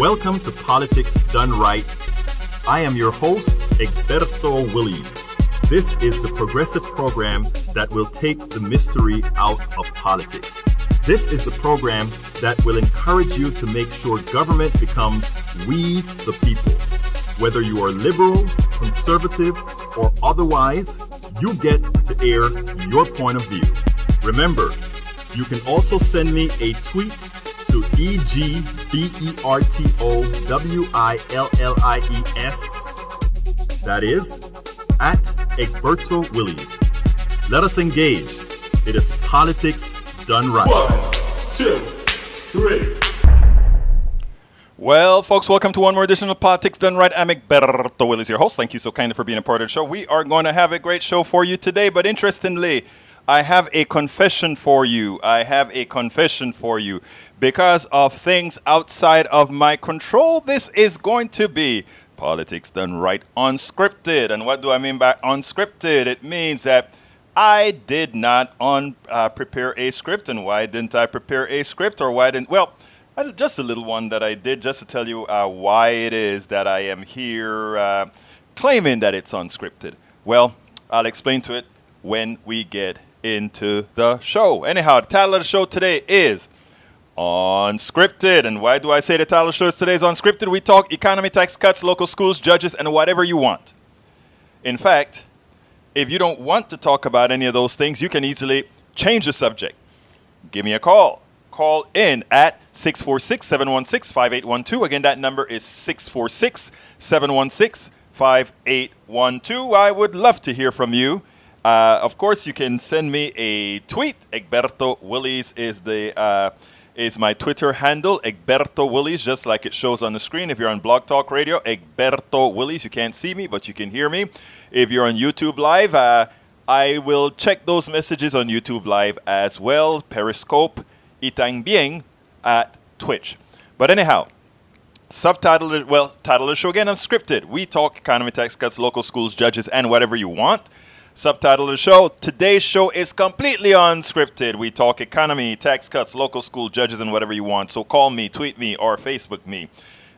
Welcome to Politics Done Right. I am your host, Egberto Willies. This is the progressive program that will take the mystery out of politics. This is the program that will encourage you to make sure government becomes we the people. Whether you are liberal, conservative, or otherwise, you get to air your point of view. Remember, you can also send me a tweet to EGBERTOWILLIES. That is, at Egberto Willies. Let us engage. It is politics done right. 1, 2, 3. Well, folks, welcome to one more edition of Politics Done Right. I'm Egberto Willies, your host. Thank you so kindly for being a part of the show. We are going to have a great show for you today, but interestingly, I have a confession for you. Because of things outside of my control, this is going to be Politics Done Right unscripted. And what do I mean by unscripted? It means that I did not prepare a script. And why didn't I prepare a script? Or why didn't... Well, just a little one that I did just to tell you why it is that I am here claiming that it's unscripted. Well, I'll explain to it when we get into the show. Anyhow, the title of the show today is Unscripted. And why do I say the title of the show today is unscripted? We talk economy, tax cuts, local schools, judges, and whatever you want. In fact, if you don't want to talk about any of those things, you can easily change the subject. Give me a call. Call in at 646-716-5812. Again, that number is 646-716-5812. I would love to hear from you. Of course, you can send me a tweet. Egberto Willies is my Twitter handle. Egberto Willies, just like it shows on the screen. If you're on Blog Talk Radio, Egberto Willies. You can't see me, but you can hear me. If you're on YouTube Live, I will check those messages on YouTube Live as well. Periscope. Y también at Twitch. But anyhow, title of the show again, unscripted. We talk economy, tax cuts, local schools, judges, and whatever you want. Subtitle of the show, today's show is completely unscripted. We talk economy, tax cuts, local school, judges, and whatever you want. So call me, tweet me, or Facebook me.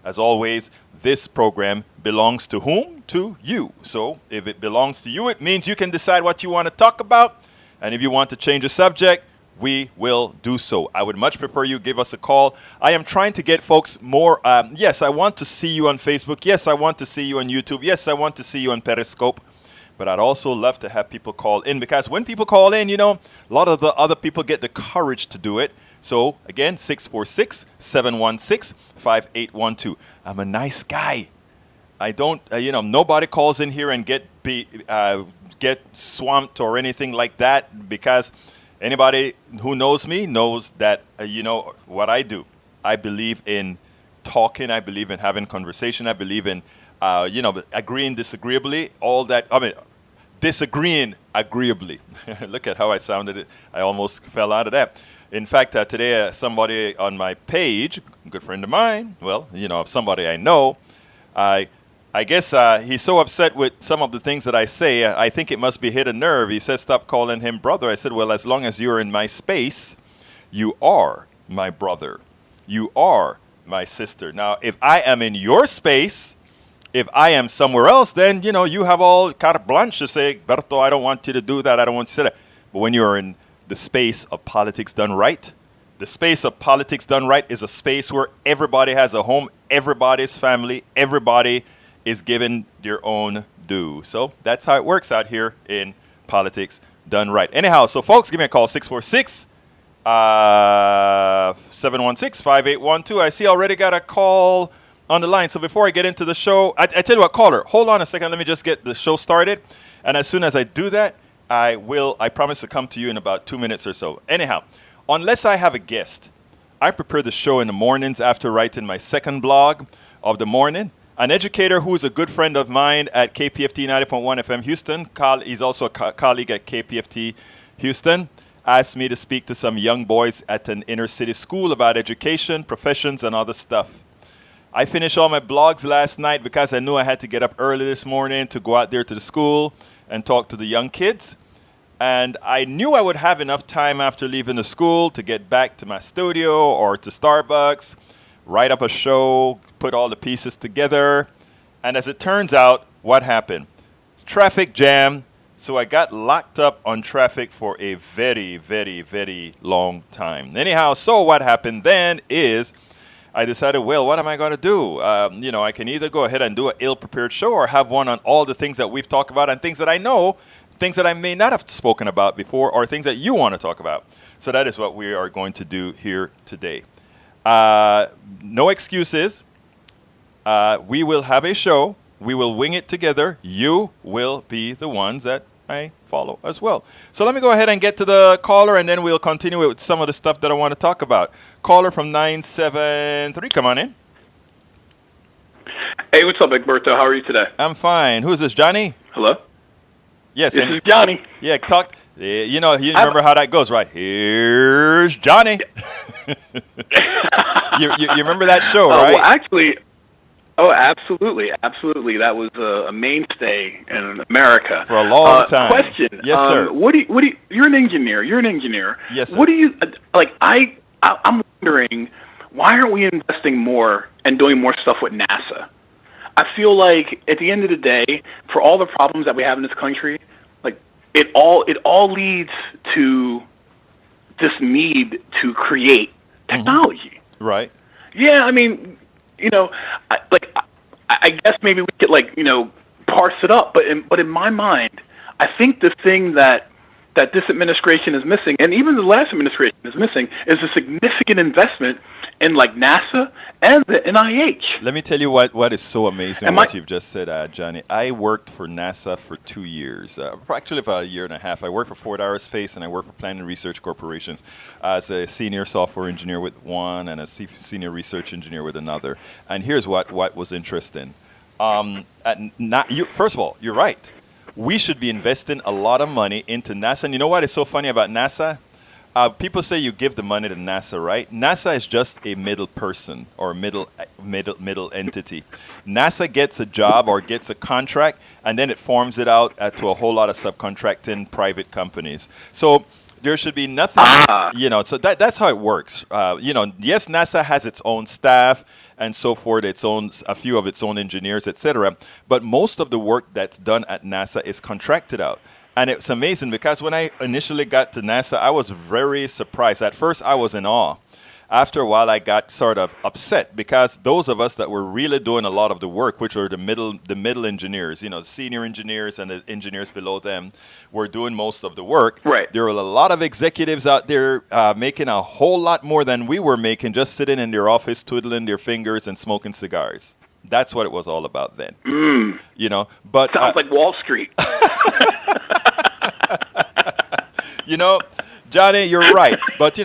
As always, this program belongs to whom? To you. So if it belongs to you, it means you can decide what you want to talk about. And if you want to change the subject, we will do so. I would much prefer you give us a call. I am trying to get folks more. Yes, I want to see you on Facebook. Yes, I want to see you on YouTube. Yes, I want to see you on Periscope. But I'd also love to have people call in, because when people call in, a lot of the other people get the courage to do it. So again, 646-716-5812. I'm a nice guy. I don't, nobody calls in here and get swamped or anything like that, because anybody who knows me knows that, what I do. I believe in talking. I believe in having conversation. I believe in, agreeing disagreeably. All that. Disagreeing agreeably. Look at how I sounded it. I almost fell out of that. In fact, today, somebody on my page, a good friend of mine, somebody I know, I guess he's so upset with some of the things that I say, I think it must be hit a nerve. He said, stop calling him brother. I said, well, as long as you're in my space, you are my brother. You are my sister. Now, if I am in your space, if I am somewhere else, then, you have all carte blanche to say, Berto, I don't want you to do that. I don't want you to say that. But when you're in the space of politics done right, the space of politics done right is a space where everybody has a home, everybody's family, everybody is given their own due. So that's how it works out here in Politics Done Right. Anyhow, so folks, give me a call, 646-716-5812. I see I already got a call on the line. So before I get into the show, I tell you what, caller, hold on a second. Let me just get the show started. And as soon as I do that, I promise to come to you in about 2 minutes or so. Anyhow, unless I have a guest, I prepare the show in the mornings after writing my second blog of the morning. An educator who is a good friend of mine at KPFT 90.1 FM Houston, he's also a colleague at KPFT Houston, asked me to speak to some young boys at an inner city school about education, professions, and other stuff. I finished all my blogs last night because I knew I had to get up early this morning to go out there to the school and talk to the young kids. And I knew I would have enough time after leaving the school to get back to my studio or to Starbucks write up a show, put all the pieces together. And as it turns out, what happened? Traffic jam. So I got locked up on traffic for a very, very, very long time. Anyhow, so what happened then is I decided, well, what am I going to do? I can either go ahead and do an ill-prepared show or have one on all the things that we've talked about and things that I know, things that I may not have spoken about before, or things that you want to talk about. So that is what we are going to do here today. No excuses. We will have a show. We will wing it together. You will be the ones that I follow as well. So let me go ahead and get to the caller, and then we'll continue with some of the stuff that I want to talk about. Caller from 973, come on in. Hey, what's up, Egberto? How are you today? I'm fine. Who's this, Johnny? Hello? Yes. This is Johnny. Yeah, talk. You remember how that goes, right? Here's Johnny. you remember that show, right? Well, actually, absolutely. Absolutely. That was a mainstay in America. For a long time. Question. Yes, sir. You're an engineer. Yes, sir. What do you, I'm wondering, why aren't we investing more and doing more stuff with NASA? I feel like at the end of the day, for all the problems that we have in this country, like it all leads to this need to create technology. Mm-hmm. Right. Yeah, I mean, I guess maybe we could parse it up, but in my mind, I think the thing that this administration is missing, and even the last administration is missing, is a significant investment in NASA and the NIH. Let me tell you what is so amazing what you've just said, Johnny. I worked for NASA for 2 years, actually about a year and a half. I worked for Ford Aerospace and I worked for Planning Research Corporations as a senior software engineer with one and a senior research engineer with another. And here's what was interesting. First of all, you're right. We should be investing a lot of money into NASA. And you know what is so funny about NASA? People say you give the money to NASA, right? NASA is just a middle person or middle entity. NASA gets a job or gets a contract, and then it forms it out to a whole lot of subcontracting private companies. So there should be nothing, so that's how it works. Yes, NASA has its own staff and so forth, a few of its own engineers, etc. But most of the work that's done at NASA is contracted out. And it's amazing because when I initially got to NASA, I was very surprised. At first, I was in awe. After a while, I got sort of upset because those of us that were really doing a lot of the work, which were the middle engineers, senior engineers and the engineers below them, were doing most of the work. Right. There were a lot of executives out there making a whole lot more than we were making, just sitting in their office, twiddling their fingers and smoking cigars. That's what it was all about then. But sounds like Wall Street. Johnny, you're right. But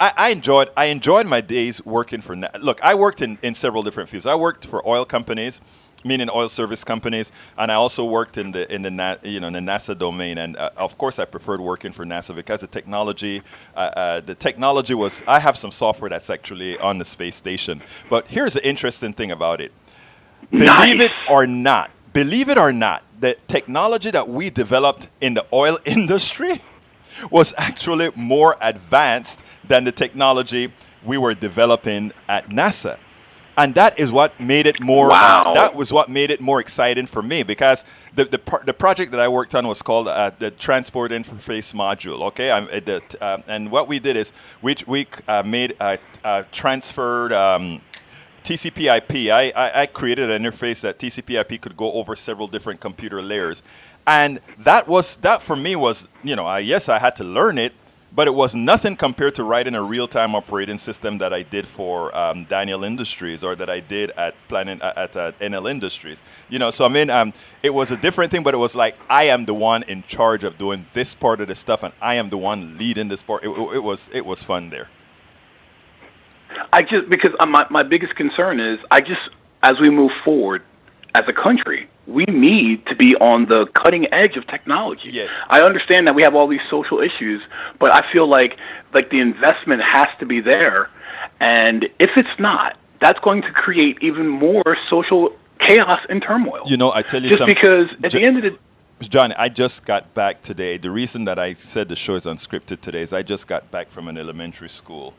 I enjoyed my days working for Look, I worked in several different fields. I worked for oil companies, meaning oil service companies, and I also worked in the NASA domain. And of course, I preferred working for NASA because the technology was. I have some software that's actually on the space station. But here's the interesting thing about it. Believe it or not, the technology that we developed in the oil industry was actually more advanced than the technology we were developing at NASA. And that is what made it more. Wow. That was what made it more exciting for me because the project that I worked on was called the Transport Interface Module. Okay, and what we did is we made transferred TCP/IP. I created an interface that TCP/IP could go over several different computer layers, and that for me was yes, I had to learn it. But it was nothing compared to writing a real-time operating system that I did for Daniel Industries or that I did at NL Industries. So I mean, it was a different thing, but it was like I am the one in charge of doing this part of the stuff, and I am the one leading this part. It was fun there. Because my biggest concern is as we move forward as a country, we need to be on the cutting edge of technology. Yes. I understand that we have all these social issues, but I feel like the investment has to be there. And if it's not, that's going to create even more social chaos and turmoil. I tell you just something. Because at the end of the Johnny, I just got back today. The reason that I said the show is unscripted today is I just got back from an elementary school.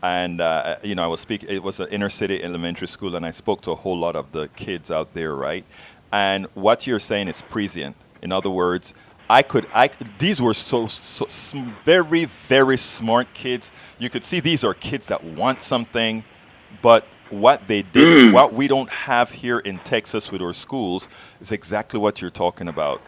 And I was speaking. It was an inner city elementary school, and I spoke to a whole lot of the kids out there, right? And what you're saying is prescient. In other words, these were very, very smart kids. You could see these are kids that want something, but what they did, what we don't have here in Texas with our schools, is exactly what you're talking about.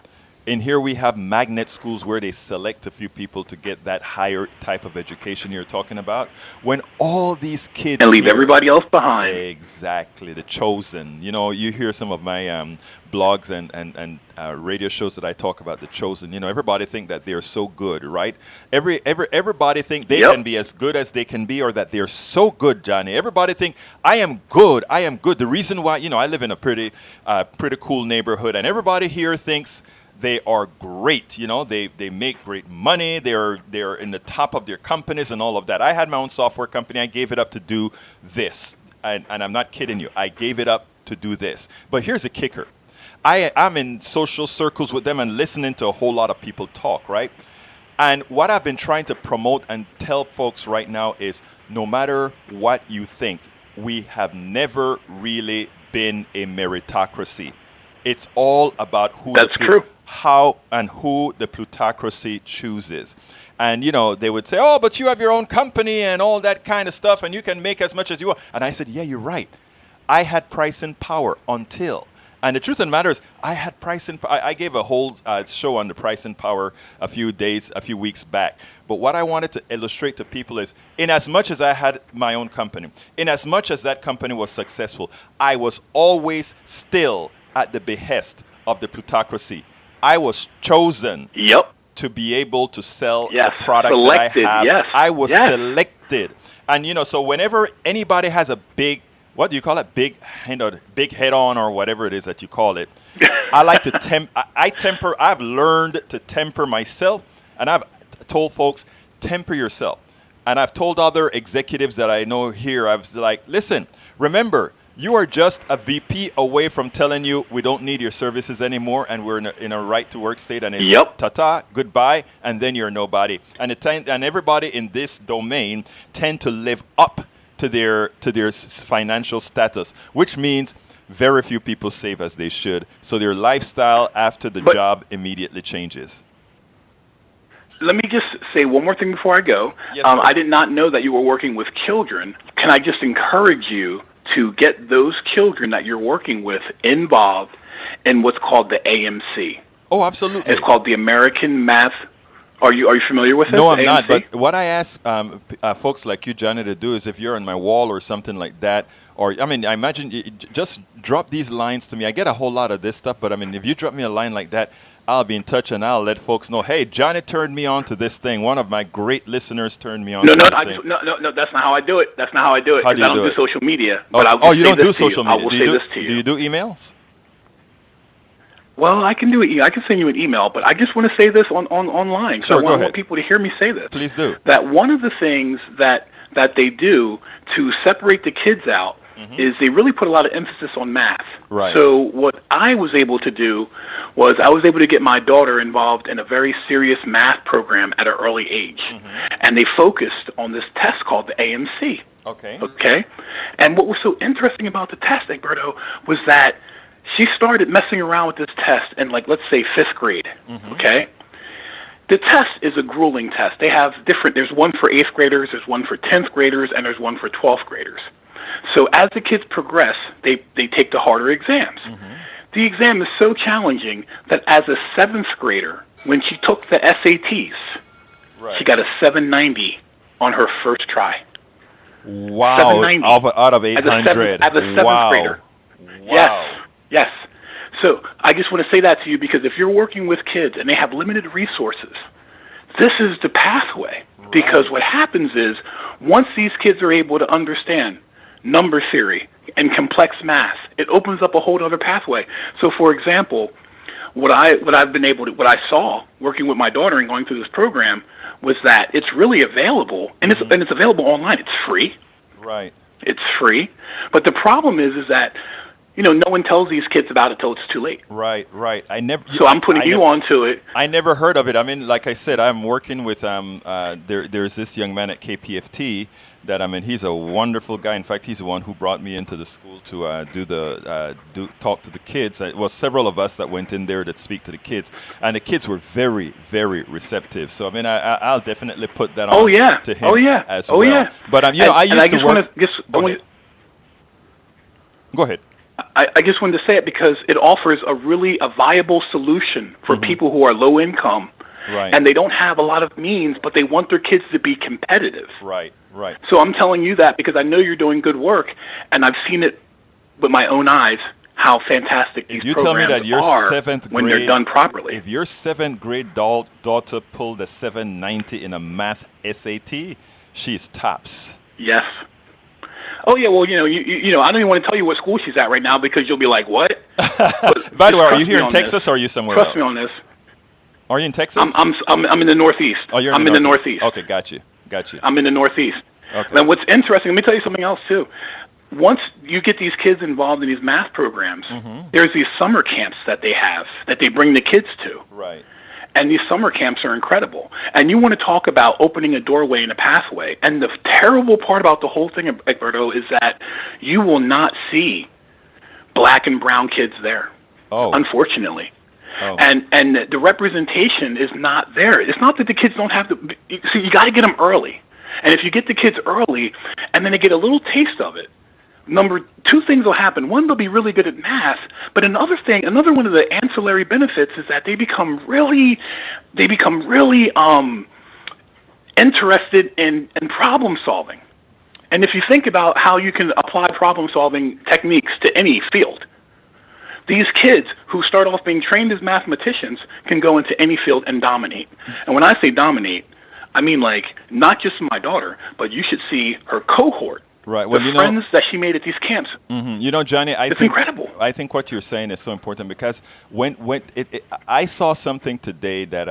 In here we have magnet schools where they select a few people to get that higher type of education you're talking about. When all these kids and leave everybody else behind. Exactly, the chosen. You hear some of my blogs and radio shows that I talk about the chosen. Everybody think that they're so good, right? Everybody think they can be as good as they can be, or that they're so good, Johnny. Everybody think I am good. I am good. The reason why, I live in a pretty cool neighborhood, and everybody here thinks they are great. They make great money. They're in the top of their companies and all of that. I had my own software company. I gave it up to do this. And I'm not kidding you. I gave it up to do this. But here's the kicker. I'm in social circles with them and listening to a whole lot of people talk, right? And what I've been trying to promote and tell folks right now is no matter what you think, we have never really been a meritocracy. It's all about how and who the plutocracy chooses. And, they would say, oh, but you have your own company and all that kind of stuff, and you can make as much as you want. And I said, yeah, you're right. I had pricing power until. And the truth of the matter is, I had pricing power. I gave a whole show on the pricing power a few weeks back. But what I wanted to illustrate to people is, in as much as I had my own company, in as much as that company was successful, I was always still at the behest of the plutocracy. I was chosen to be able to sell the product selected, that I have. I was selected. And, so whenever anybody has a big, what do you call it? Big head on, or whatever it is that you call it. I like to I've learned to temper myself, and I've told folks, temper yourself. And I've told other executives that I know here, I was like, listen, remember, you are just a VP away from telling you we don't need your services anymore, and we're in a right-to-work state, and it's ta-ta, goodbye, and then you're nobody. And everybody in this domain tend to live up to their financial status, which means very few people save as they should. So their lifestyle after the job immediately changes. Let me just say one more thing before I go. Yes, I did not know that you were working with children. Can I just encourage you to get those children that you're working with involved in what's called the AMC? Oh, absolutely. It's called the American Math. Are you familiar with it? No, I'm not. But what I ask folks like you, Johnny, to do is, if you're on my wall or something like that, or I imagine just drop these lines to me. I get a whole lot of this stuff, but if you drop me a line like that, I'll be in touch and I'll let folks know, hey, Johnny turned me on to this thing. One of my great listeners turned me on to this thing. No, that's not how I do it. That's not how I do it. How do you I don't do do social media. You don't do social media. Do you do emails? Well, I can do it. I can send you an email, but I just want to say this online. Sure, go ahead. I want people to hear me say this. Please do. That one of the things that they do to separate the kids out is they really put a lot of emphasis on math. Right. So what I was able to do was I was able to get my daughter involved in a very serious math program at an early age. And they focused on this test called the AMC. Okay? And what was so interesting about the test, Egberto, was that she started messing around with this test in, let's say, 5th grade. Okay? The test is a grueling test. They have there's one for 8th graders, there's one for 10th graders, and there's one for 12th graders. So as the kids progress, they take the harder exams. The exam is so challenging that as a 7th grader, when she took the SATs, she got a 790 on her first try. Wow. 790. Out of 800. As a 7th grader. Wow. Yes. So I just want to say that to you, because if you're working with kids and they have limited resources, this is the pathway. Right. Because what happens is, once these kids are able to understand number theory and complex math, it opens up a whole other pathway. So, for example, what I saw working with my daughter and going through this program was that it's really available, and it's available online. It's free. Right. It's free. But the problem is that no one tells these kids about it till it's too late. Right. So I'm putting you onto it. I never heard of it. I mean, like I said, I'm working with there's this young man at KPFT that, I mean, he's a wonderful guy. In fact, he's the one who brought me into the school to talk to the kids. It was several of us that went in there to speak to the kids, and the kids were very, very receptive. So I mean, I'll definitely put that on to him as well. Yeah. But I used to work. Go ahead. I just wanted to say it because it offers a viable solution for people who are low income, and they don't have a lot of means, but they want their kids to be competitive. Right. So I'm telling you that because I know you're doing good work, and I've seen it with my own eyes how fantastic these programs tell me that your are seventh when grade, they're done properly. If your 7th grade daughter pulled a 790 in a math SAT, she's tops. Yes. Oh yeah, well, you I don't even want to tell you what school she's at right now because you'll be like, what? By the way, are you here in Texas or are you somewhere else? Trust me on this. Are you in Texas? I'm in the Northeast. Oh, you're in the Northeast. Okay, got you. I'm in the Northeast. Okay. Now, what's interesting? Let me tell you something else too. Once you get these kids involved in these math programs, there's these summer camps that they bring the kids to. Right. And these summer camps are incredible. And you want to talk about opening a doorway and a pathway. And the terrible part about the whole thing, Egberto, is that you will not see black and brown kids there, unfortunately. Oh. And the representation is not there. It's not that the kids don't have to. See, you got to get them early. And if you get the kids early and then they get a little taste of it, two things will happen. One, they'll be really good at math, but another one of the ancillary benefits is that they become really interested in problem solving. And if you think about how you can apply problem solving techniques to any field, these kids who start off being trained as mathematicians can go into any field and dominate. And when I say dominate, I mean like not just my daughter, but you should see her cohort. Right. Well, the friends that she made at these camps. Johnny, it's incredible. I think what you're saying is so important because when I saw something today that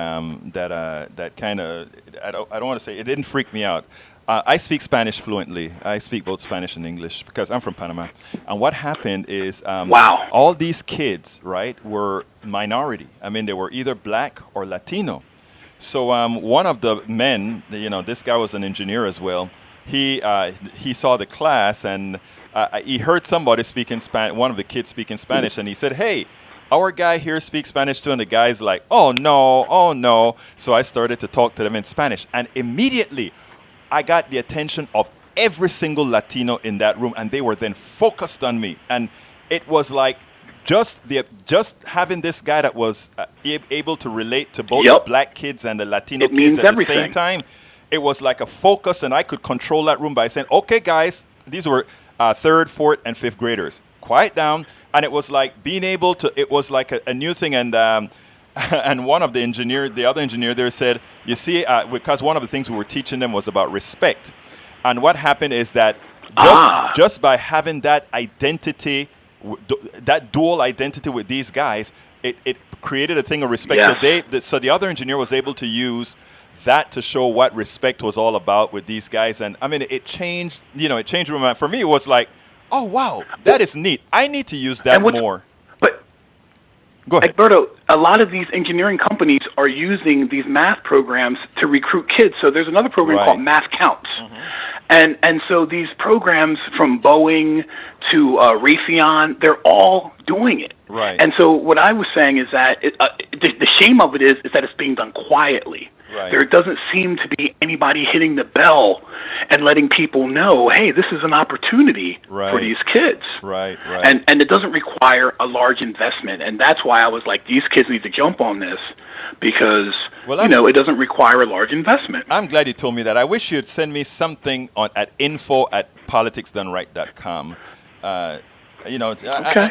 kind of I don't want to say it didn't freak me out. I speak Spanish fluently. I speak both Spanish and English because I'm from Panama. And what happened is all these kids, right, were minority. I mean, they were either black or Latino. So one of the men, this guy was an engineer as well. He saw the class and he heard somebody speaking Spanish, one of the kids speaking Spanish, and he said, "Hey, our guy here speaks Spanish too." And the guy's like, "Oh no." So I started to talk to them in Spanish, and immediately I got the attention of every single Latino in that room, and they were then focused on me. And it was like just having this guy that was able to relate to both the black kids and the Latino kids at the same time. It was like a focus, and I could control that room by saying, "Okay, guys," these were 3rd, 4th, and 5th graders. Quiet down. And it was like being able to, it was like a new thing. And and one of the other engineer there said, you see, because one of the things we were teaching them was about respect. And what happened is that just by having that identity, that dual identity with these guys, it created a thing of respect. Yeah. So the other engineer was able to use that to show what respect was all about with these guys. And I mean, it changed my mind. For me, it was like, oh, wow, that is neat. I need to use that more. But go ahead. Egberto, a lot of these engineering companies are using these math programs to recruit kids. So there's another program called Math Counts. And so these programs from Boeing to Raytheon, they're all doing it. Right. And so what I was saying is that the shame of it is that it's being done quietly. Right. There doesn't seem to be anybody hitting the bell and letting people know, hey, this is an opportunity for these kids. Right. And it doesn't require a large investment. And that's why I was like, these kids need to jump on this because, it doesn't require a large investment. I'm glad you told me that. I wish you'd send me something at info@politicsdoneright.com.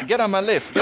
Get on my list.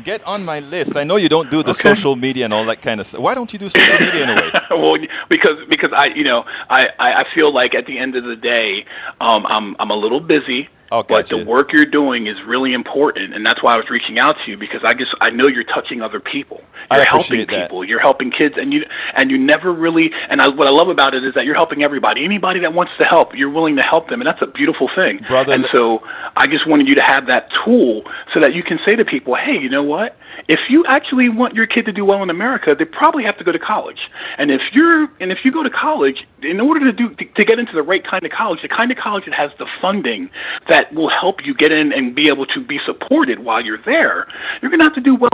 Get on my list. I know you don't do the social media and all that kind of stuff. Why don't you do social media anyway? Well, because I feel like at the end of the day, I'm a little busy, Oh, But the gotcha. work you're doing is really important, and that's why I was reaching out to you, because I know you're touching other people. I You're helping appreciate that. people. You're helping kids, and you never really. And what I love about it is that you're helping everybody. Anybody that wants to help, you're willing to help them, and that's a beautiful thing. Brother, And so I just wanted you to have that tool so that you can say to people, hey, you know what? If you actually want your kid to do well in America, they probably have to go to college. And if you go to college, in order to get into the right kind of college, the kind of college that has the funding that will help you get in and be able to be supported while you're there, you're going to have to do well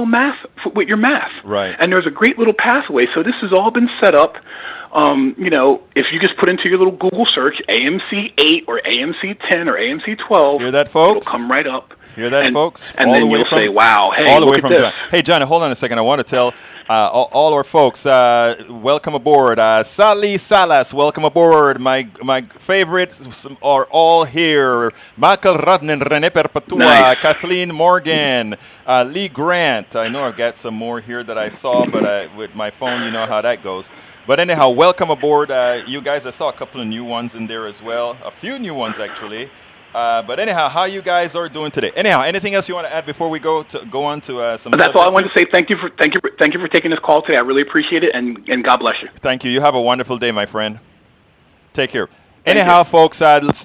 with your math. Right. And there's a great little pathway. So this has all been set up. If you just put into your little Google search AMC 8 or AMC 10 or AMC 12, Hear that, folks? it'll come right up. Hear that, folks? And All then the way you'll from- say, wow, hey, all the way look from at John. this. Hey, John, hold on a second. I want to tell all our folks, welcome aboard. Sally Salas, welcome aboard. My favorites are all here. Michael Rudnin, Rene Perpetua, Nice. Kathleen Morgan, Lee Grant. I know I've got some more here that I saw, but with my phone, you know how that goes. But anyhow, welcome aboard, you guys. I saw a couple of new ones in there as well. A few new ones, actually. But anyhow, how you guys are doing today? Anyhow, anything else you want to add before we go on to some? That's all I subjects wanted here? to say. Thank you for taking this call today. I really appreciate it, and God bless you. Thank you. You have a wonderful day, my friend. Take care. Thank Anyhow, you. folks,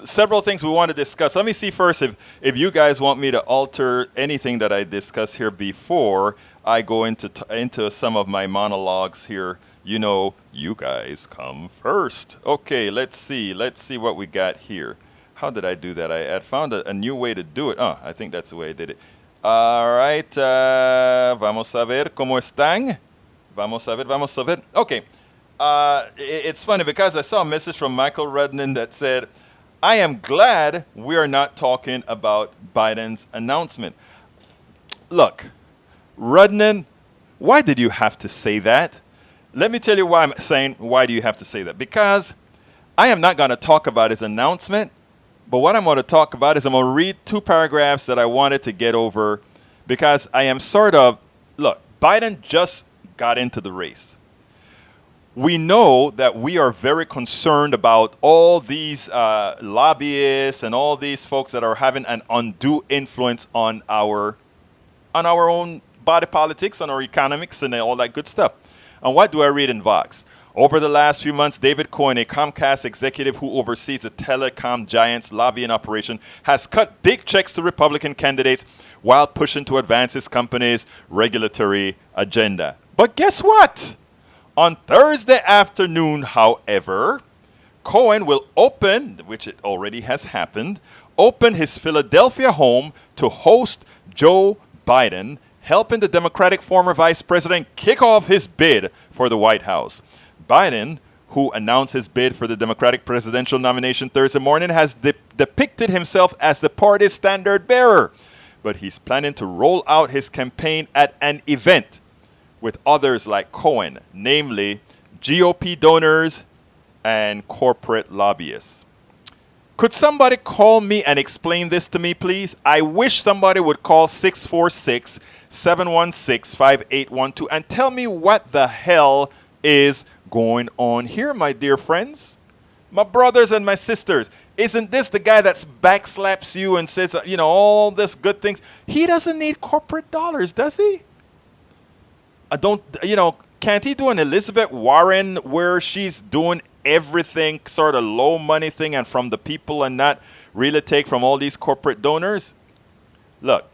several things we want to discuss. Let me see first if you guys want me to alter anything that I discussed here before I go into some of my monologues here. You know, you guys come first. Okay, let's see what we got here. How did I do that? I had found a new way to do it. I think that's the way I did it. All right. Vamos a ver cómo están. Vamos a ver. Okay. It's funny because I saw a message from Michael Rudnin that said, I am glad we are not talking about Biden's announcement. Look, Rudnin, why did you have to say that? Let me tell you why I'm saying, why do you have to say that? Because I am not going to talk about his announcement. But what I'm going to talk about is I'm going to read two paragraphs that I wanted to get over because I am look, Biden just got into the race. We know that we are very concerned about all these lobbyists and all these folks that are having an undue influence on our own body politics, on our economics, and all that good stuff. And what do I read in Vox? Over the last few months, David Cohen, a Comcast executive who oversees the telecom giant's lobbying operation, has cut big checks to Republican candidates while pushing to advance his company's regulatory agenda. But guess what? On Thursday afternoon, however, Cohen will open, which it already has happened, open his Philadelphia home to host Joe Biden, helping the Democratic former vice president kick off his bid for the White House. Biden, who announced his bid for the Democratic presidential nomination Thursday morning, has depicted himself as the party's standard bearer. But he's planning to roll out his campaign at an event with others like Cohen, namely GOP donors and corporate lobbyists. Could somebody call me and explain this to me, please? I wish somebody would call 646-716-5812 and tell me what the hell is going on here, my dear friends. My brothers and my sisters. Isn't this the guy that backslaps you and says, all this good things? He doesn't need corporate dollars, does he? Can't he do an Elizabeth Warren where she's doing everything sort of low money thing and from the people and not really take from all these corporate donors? Look,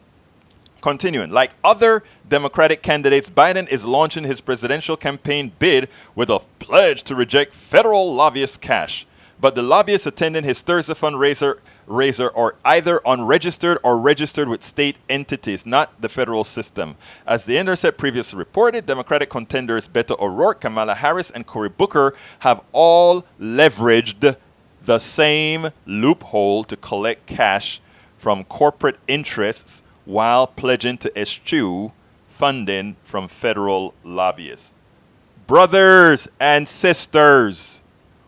continuing, like other Democratic candidates, Biden is launching his presidential campaign bid with a pledge to reject federal lobbyist cash. But the lobbyists attending his Thursday fundraiser are either unregistered or registered with state entities, not the federal system. As The Intercept previously reported, Democratic contenders Beto O'Rourke, Kamala Harris, and Cory Booker have all leveraged the same loophole to collect cash from corporate interests while pledging to eschew funding from federal lobbyists. Brothers and sisters,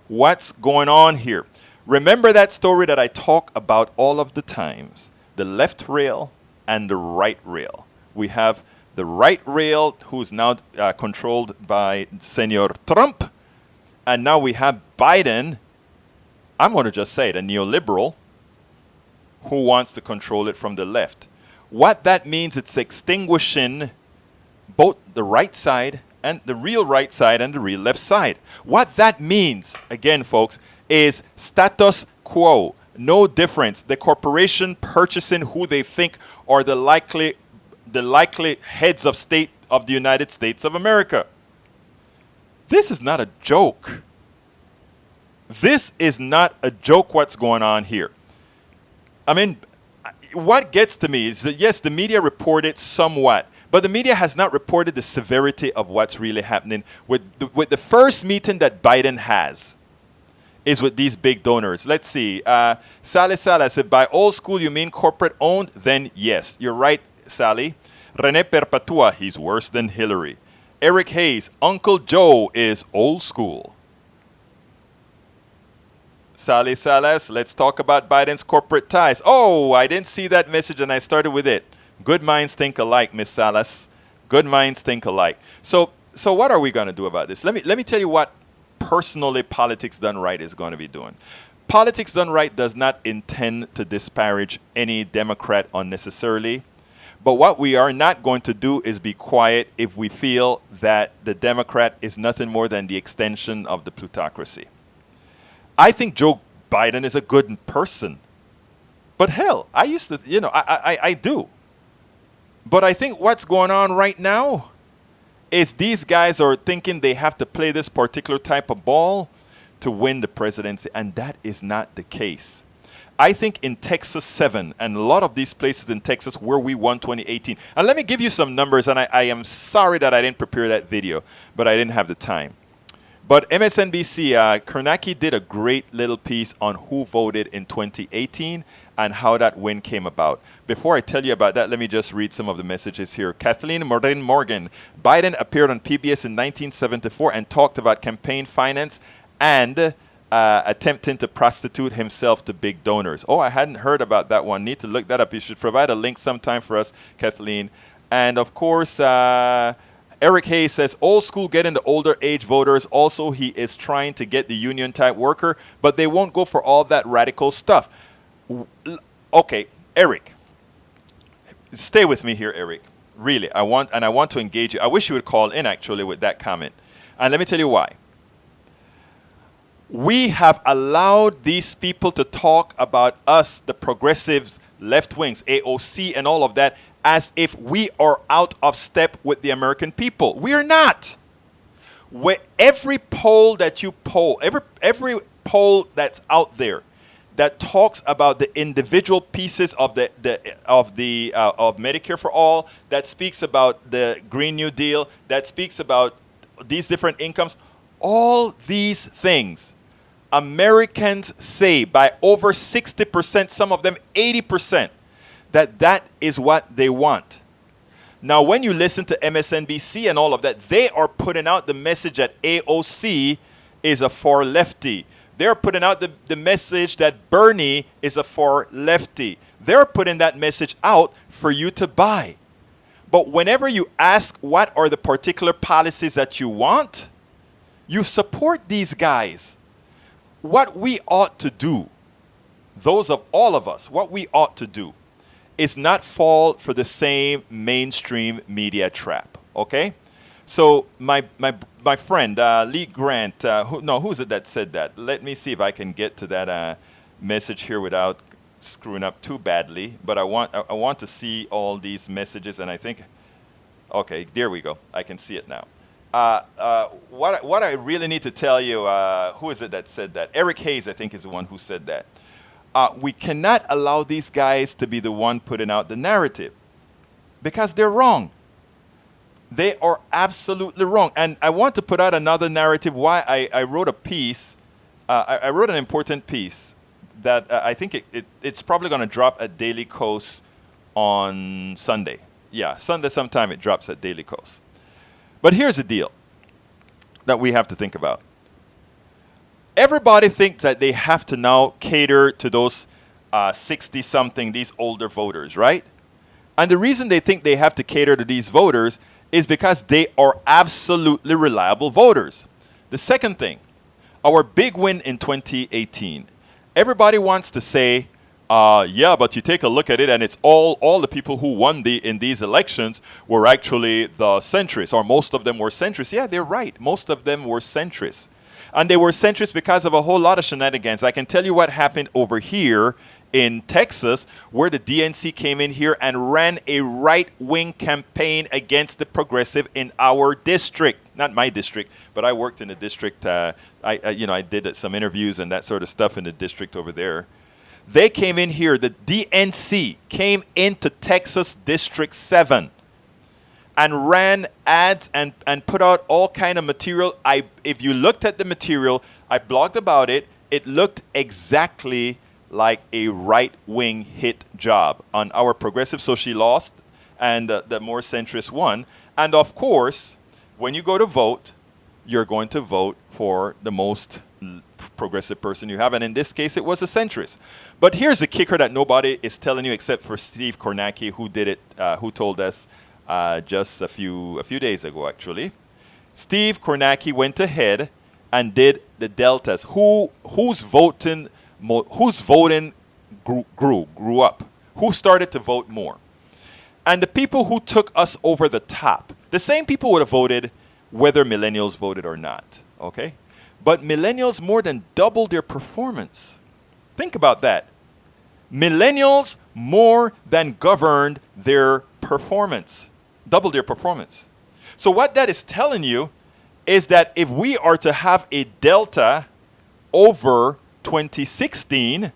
what's going on here? Remember that story that I talk about all of the times, the left rail and the right rail. We have the right rail, who's now controlled by Senor Trump, and now we have Biden, I'm going to just say it, a neoliberal, who wants to control it from the left. What that means, it's extinguishing both the right side and the real right side and the real left side. What that means, again, folks, is status quo. No difference. The corporation purchasing who they think are the likely heads of state of the United States of America. This is not a joke. This is not a joke what's going on here. I mean, what gets to me is that, yes, the media reported somewhat, but the media has not reported the severity of what's really happening with the first meeting that Biden has is with these big donors. Let's see. Sally Salas said, by old school, you mean corporate owned? Then yes. You're right, Sally. Rene Perpetua, he's worse than Hillary. Eric Hayes, Uncle Joe is old school. Sally Salas, let's talk about Biden's corporate ties. Oh, I didn't see that message and I started with it. Good minds think alike, Miss Salas. Good minds think alike. So what are we going to do about this? Let me tell you what personally Politics Done Right is going to be doing. Politics Done Right does not intend to disparage any Democrat unnecessarily. But what we are not going to do is be quiet if we feel that the Democrat is nothing more than the extension of the plutocracy. I think Joe Biden is a good person. But hell, I used to, I do. But I think what's going on right now is these guys are thinking they have to play this particular type of ball to win the presidency, and that is not the case. I think in Texas 7 and a lot of these places in Texas where we won 2018, and let me give you some numbers, and I am sorry that I didn't prepare that video, but I didn't have the time. But MSNBC, Kernacki did a great little piece on who voted in 2018 and how that win came about. Before I tell you about that, let me just read some of the messages here. Kathleen Morin Morgan, Biden appeared on PBS in 1974 and talked about campaign finance and attempting to prostitute himself to big donors. Oh, I hadn't heard about that one. Need to look that up. You should provide a link sometime for us, Kathleen. And of course, Eric Hayes says, old school getting the older age voters. Also, he is trying to get the union type worker, but they won't go for all that radical stuff. Okay, Eric, stay with me here, Eric. Really, I want to engage you. I wish you would call in actually with that comment. And let me tell you why. We have allowed these people to talk about us, the progressives, left wings, AOC and all of that, as if we are out of step with the American people. We are not. Every poll that you poll, every poll that's out there that talks about the individual pieces of of Medicare for all, that speaks about the Green New Deal, that speaks about these different incomes, all these things, Americans say by over 60%, some of them 80%, that is what they want. Now, when you listen to MSNBC and all of that, they are putting out the message that AOC is a far lefty. They're putting out the message that Bernie is a far lefty. They're putting that message out for you to buy. But whenever you ask what are the particular policies that you want, you support these guys. What we ought to do, those of all of us, what we ought to do is not fall for the same mainstream media trap, okay? So my friend, Lee Grant, who's it that said that? Let me see if I can get to that message here without screwing up too badly. But I want to see all these messages, and I think, okay, there we go. I can see it now. What I really need to tell you, who is it that said that? Eric Hayes, I think, is the one who said that. We cannot allow these guys to be the one putting out the narrative because they're wrong. They are absolutely wrong. And I want to put out another narrative why I wrote a piece. I wrote an important piece that I think it's probably going to drop at Daily Kos on Sunday. Yeah, Sunday sometime it drops at Daily Kos. But here's the deal that we have to think about. Everybody thinks that they have to now cater to those 60-something, these older voters, right? And the reason they think they have to cater to these voters is because they are absolutely reliable voters. The second thing, our big win in 2018, everybody wants to say Yeah, but you take a look at it, and it's all the people who won in these elections were actually the centrists, or most of them were centrists. Yeah, they're right. Most of them were centrists. And they were centrists because of a whole lot of shenanigans. I can tell you what happened over here in Texas, where the DNC came in here and ran a right-wing campaign against the progressive in our district. Not my district, but I worked in the district. I did some interviews and that sort of stuff in the district over there. They came in here. The DNC came into Texas District 7 and ran ads and put out all kind of material. If you looked at the material, I blogged about it. It looked exactly like a right-wing hit job on our progressive. So she lost, and the more centrist won. And of course, when you go to vote, you're going to vote for the most progressive person you have. And in this case, it was a centrist. But here's the kicker that nobody is telling you except for Steve Kornacki, who did it, who told us just a few days ago, actually. Steve Kornacki went ahead and did the deltas. Whose voting grew up? Who started to vote more? And the people who took us over the top, the same people would have voted whether millennials voted or not, okay? But millennials more than doubled their performance. Think about that. Millennials more than governed their performance, doubled their performance. So what that is telling you is that if we are to have a delta over 2016,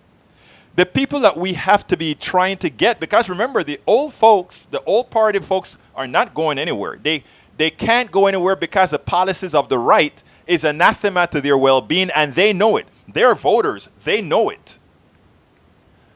the people that we have to be trying to get, because remember, the old folks, the old party folks are not going anywhere. They can't go anywhere because the policies of the right is anathema to their well-being, and they know it. They're voters. They know it.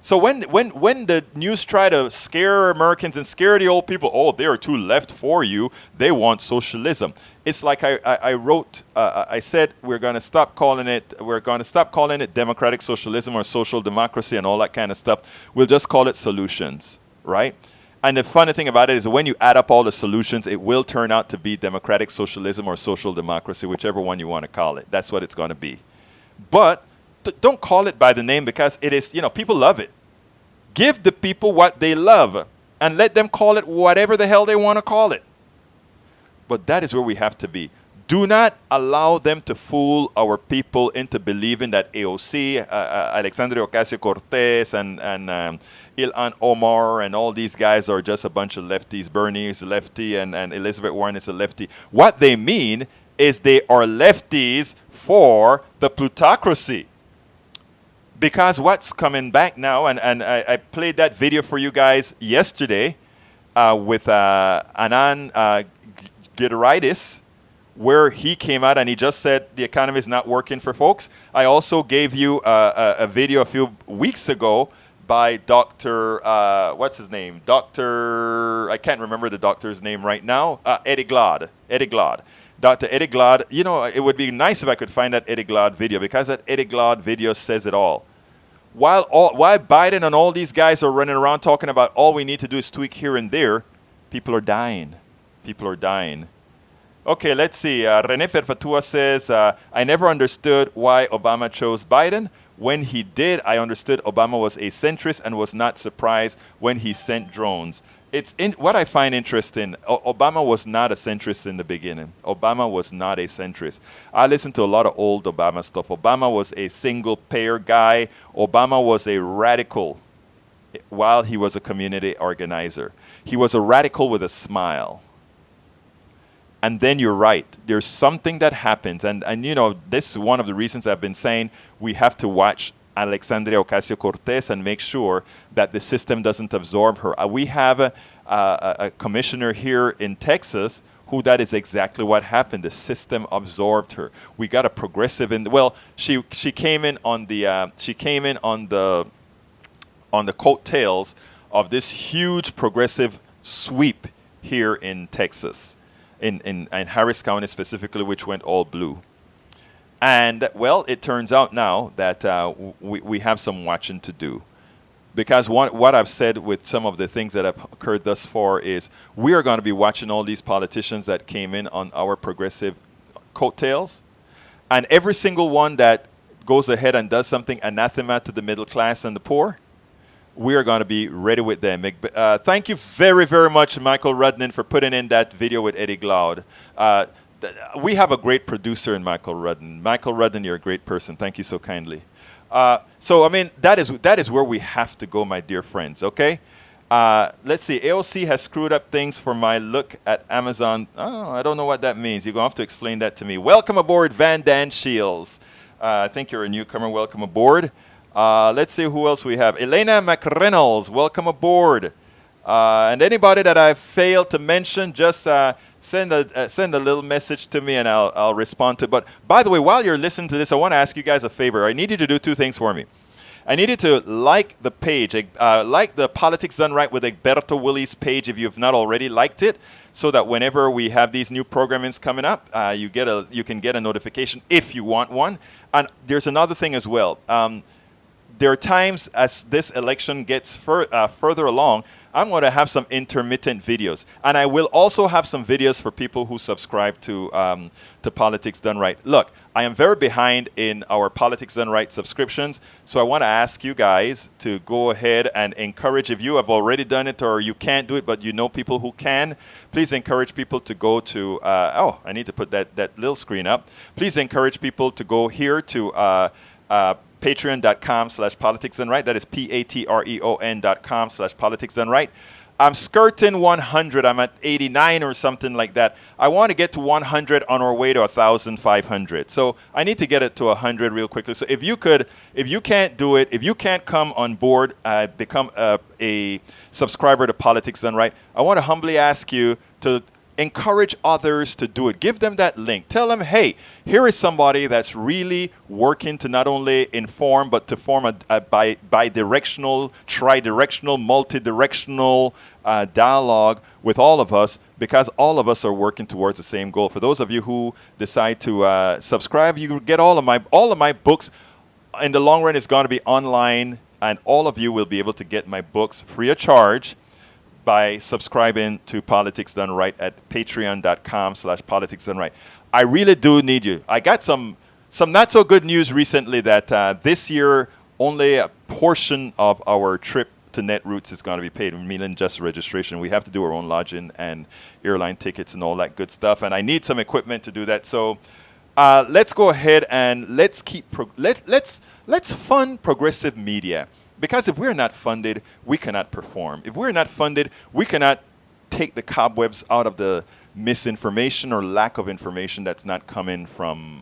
So when the news try to scare Americans and scare the old people, oh, they are too left for you, they want socialism. It's like I wrote, I said we're going to stop calling it democratic socialism or social democracy and all that kind of stuff. We'll just call it solutions, right? And the funny thing about it is when you add up all the solutions, it will turn out to be democratic socialism or social democracy, whichever one you want to call it. That's what it's going to be. But don't call it by the name, because it is, people love it. Give the people what they love and let them call it whatever the hell they want to call it. But that is where we have to be. Do not allow them to fool our people into believing that AOC, Alexandria Ocasio-Cortez, and Ilhan Omar, and all these guys are just a bunch of lefties. Bernie is a lefty, and Elizabeth Warren is a lefty. What they mean is they are lefties for the plutocracy. Because what's coming back now, and I played that video for you guys yesterday with Anand Giedritis, where he came out and he just said the economy is not working for folks. I also gave you a video a few weeks ago by Dr. What's his name? I can't remember the doctor's name right now. Eddie Glaude. Dr. Eddie Glaude. It would be nice if I could find that Eddie Glaude video, because that Eddie Glaude video says it all. While Biden and all these guys are running around talking about all we need to do is tweak here and there, people are dying. Okay, let's see. Rene Perpetua says, I never understood why Obama chose Biden. When he did, I understood Obama was a centrist and was not surprised when he sent drones. What I find interesting, Obama was not a centrist in the beginning. Obama was not a centrist. I listened to a lot of old Obama stuff. Obama was a single-payer guy. Obama was a radical while he was a community organizer. He was a radical with a smile. And then you're right. There's something that happens. And this is one of the reasons I've been saying we have to watch Alexandria Ocasio-Cortez and make sure that the system doesn't absorb her. We have a commissioner here in Texas who that is exactly what happened. The system absorbed her. We got a progressive she came in on the coattails of this huge progressive sweep here in Texas, in Harris County specifically, which went all blue. And, it turns out now that we have some watching to do. Because what I've said with some of the things that have occurred thus far is we are going to be watching all these politicians that came in on our progressive coattails. And every single one that goes ahead and does something anathema to the middle class and the poor, we are going to be ready with them. Thank you very, very much, Michael Rudnin, for putting in that video with Eddie Glaude. We have a great producer in Michael Rudnin. Michael Rudnin, you're a great person. Thank you so kindly. So, I mean, that is where we have to go, my dear friends, okay? Let's see. AOC has screwed up things for my look at Amazon. Oh, I don't know what that means. You're going to have to explain that to me. Welcome aboard, Van Dan Shields. I think you're a newcomer. Welcome aboard. Let's see who else we have. Elena McReynolds, welcome aboard. And anybody that I failed to mention, just send a little message to me and I'll respond to it. But by the way, while you're listening to this, I want to ask you guys a favor. I need you to do two things for me. I need you to like the page, like the Politics Done Right with Egberto Willies page if you've not already liked it, so that whenever we have these new programmings coming up, you can get a notification if you want one. And there's another thing as well. There are times as this election gets further along, I'm going to have some intermittent videos. And I will also have some videos for people who subscribe to Politics Done Right. Look, I am very behind in our Politics Done Right subscriptions, so I want to ask you guys to go ahead and encourage, if you have already done it or you can't do it, but you know people who can, please encourage people to go to, I need to put that little screen up. Please encourage people to go here to patreon.com/politicsdoneright. That is patreon.com/politicsdoneright. I'm skirting 100. I'm at 89 or something like that. I want to get to 100 on our way to 1,500. So I need to get it to 100 real quickly. So if you can't do it, if you can't come on board, become a subscriber to Politics Done Right, I want to humbly ask you to encourage others to do it. Give them that link. Tell them, hey, here is somebody that's really working to not only inform, but to form a bi-directional, tri-directional, multi-directional dialogue with all of us, because all of us are working towards the same goal. For those of you who decide to subscribe, you get all of my books. In the long run, it's going to be online, and all of you will be able to get my books free of charge by subscribing to Politics Done Right at patreon.com/politicsdoneright. I really do need you. I got some not so good news recently that this year only a portion of our trip to Netroots is going to be paid, meaning just registration. We have to do our own lodging and airline tickets and all that good stuff, and I need some equipment to do that. So let's go ahead and let's fund progressive media. Because if we're not funded, we cannot perform. If we're not funded, we cannot take the cobwebs out of the misinformation or lack of information that's not coming from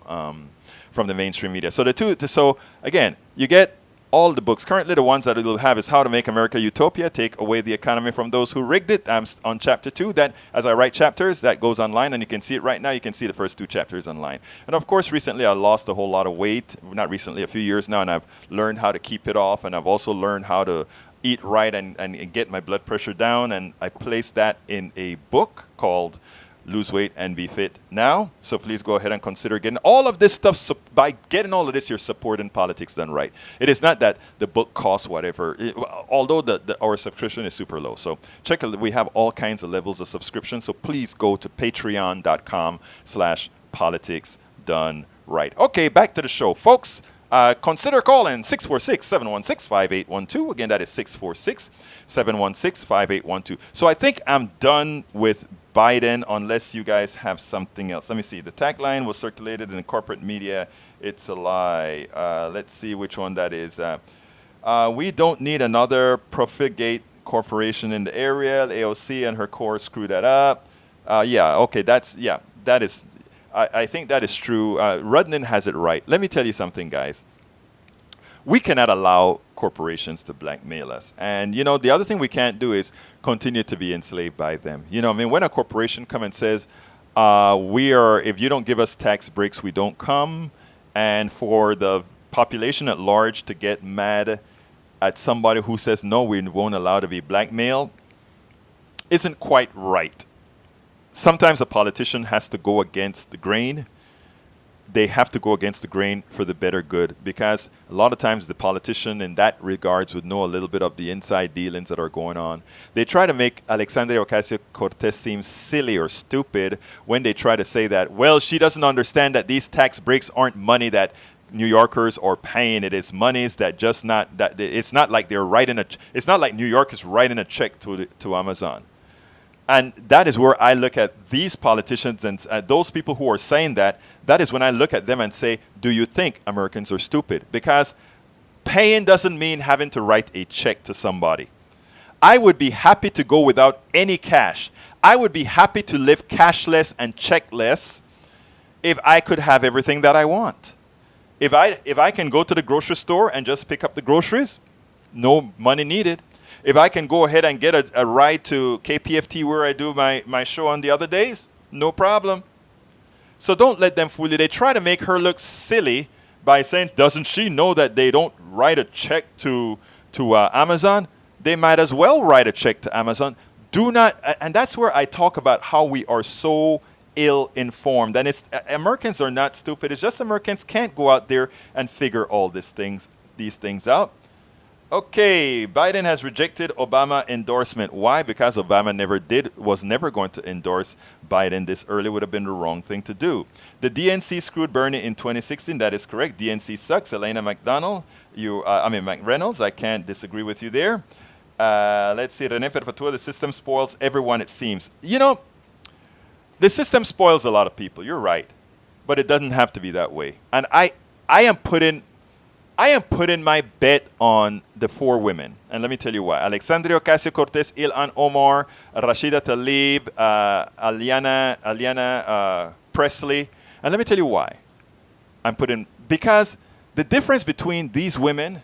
the mainstream media. So so again, you get all the books. Currently, the ones that we'll have is How to Make America Utopia, Take Away the Economy from Those Who Rigged It. I'm on chapter 2. That, as I write chapters, that goes online, and you can see it right now. You can see the first 2 chapters online. And of course, recently I lost a whole lot of weight. Not recently, a few years now, and I've learned how to keep it off, and I've also learned how to eat right and get my blood pressure down. And I placed that in a book called Lose Weight and Be Fit Now. So please go ahead and consider getting all of this stuff. By getting all of this, you're supporting Politics Done Right. It is not that the book costs whatever, although our subscription is super low. So check it. We have all kinds of levels of subscription. So please go to patreon.com/politicsdoneright. Okay, back to the show, folks. Consider calling 646-716-5812. Again, that is 646-716-5812. So I think I'm done with Biden, unless you guys have something else. Let me see. The tagline was circulated in the corporate media. It's a lie. Let's see which one that is. We don't need another profligate corporation in the area. AOC and her core screw that up. Yeah, okay, that is. I think that is true. Rudnin has it right. Let me tell you something, guys. We cannot allow corporations to blackmail us. And, you know, the other thing we can't do is continue to be enslaved by them. You know, I mean, when a corporation comes and says, if you don't give us tax breaks, we don't come. And for the population at large to get mad at somebody who says, no, we won't allow to be blackmailed, isn't quite right. Sometimes a politician has to go against the grain. They have to go against the grain for the better good, because a lot of times the politician in that regards would know a little bit of the inside dealings that are going on. They try to make Alexandria Ocasio-Cortez seem silly or stupid when they try to say that, well, she doesn't understand that these tax breaks aren't money that New Yorkers are paying. It is monies that just not that it's not like they're writing a. It's not like New York is writing a check to Amazon. And that is where I look at these politicians and those people who are saying that. That is when I look at them and say, do you think Americans are stupid? Because paying doesn't mean having to write a check to somebody. I would be happy to go without any cash. I would be happy to live cashless and checkless if I could have everything that I want. If I can go to the grocery store and just pick up the groceries, no money needed. If I can go ahead and get a ride to KPFT where I do my show on the other days, no problem. So don't let them fool you. They try to make her look silly by saying, doesn't she know that they don't write a check to Amazon? They might as well write a check to Amazon. Do not, and that's where I talk about how we are so ill-informed. And it's Americans are not stupid. It's just Americans can't go out there and figure all these things out. Okay, Biden has rejected Obama endorsement. Why? Because Obama was never going to endorse Biden this early. Would have been the wrong thing to do. The DNC screwed Bernie in 2016. That is correct. DNC sucks. Elena McReynolds. I can't disagree with you there. Let's see. René Perpetua, the system spoils everyone, it seems. You know, the system spoils a lot of people. You're right. But it doesn't have to be that way. And I am putting my bet on the 4 women. And let me tell you why. Alexandria Ocasio-Cortez, Ilhan Omar, Rashida Tlaib, Aliana Presley. And let me tell you why. Because the difference between these women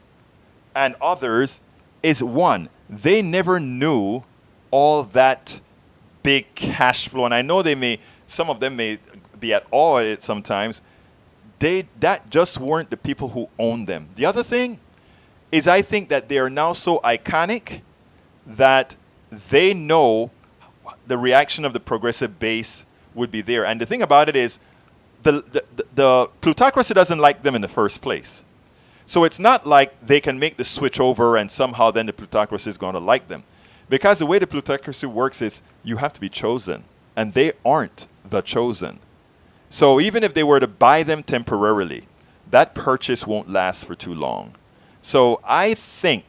and others is, one, they never knew all that big cash flow. And I know some of them may be at awe at it sometimes. That just weren't the people who owned them. The other thing is I think that they are now so iconic that they know the reaction of the progressive base would be there. And the thing about it is the plutocracy doesn't like them in the first place. So it's not like they can make the switch over and somehow then the plutocracy is going to like them. Because the way the plutocracy works is you have to be chosen. And they aren't the chosen. So even if they were to buy them temporarily, that purchase won't last for too long. So I think,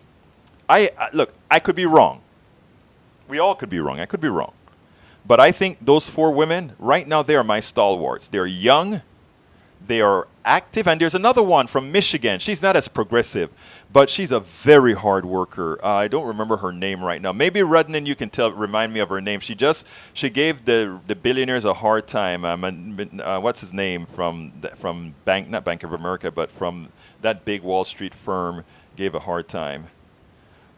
look, I could be wrong. We all could be wrong. I could be wrong. But I think those 4 women, right now, they are my stalwarts. They're young. They are active. And there's another one from Michigan. She's not as progressive, but she's a very hard worker. I don't remember her name right now. Maybe Rudnan, you can remind me of her name. She gave the billionaires a hard time. What's his name from not Bank of America, but from that big Wall Street firm, gave a hard time.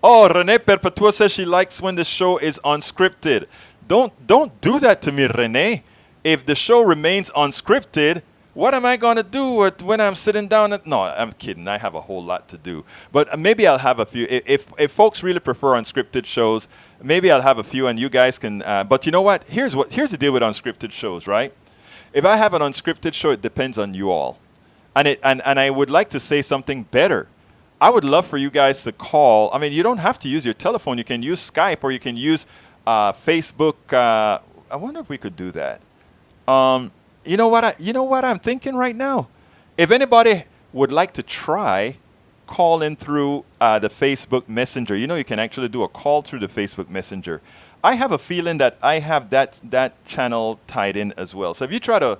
Oh, René Perpetua says she likes when the show is unscripted. Don't do that to me, René. If the show remains unscripted, what am I going to do when I'm sitting down? No, I'm kidding. I have a whole lot to do. But maybe I'll have a few. If folks really prefer unscripted shows, maybe I'll have a few and you guys can. But you know what? Here's the deal with unscripted shows, right? If I have an unscripted show, it depends on you all. And I would like to say something better. I would love for you guys to call. I mean, you don't have to use your telephone. You can use Skype or you can use Facebook. I wonder if we could do that. You know what I'm thinking right now? If anybody would like to try calling through the Facebook Messenger, you can actually do a call through the Facebook Messenger. I have a feeling that I have that channel tied in as well. So if you try to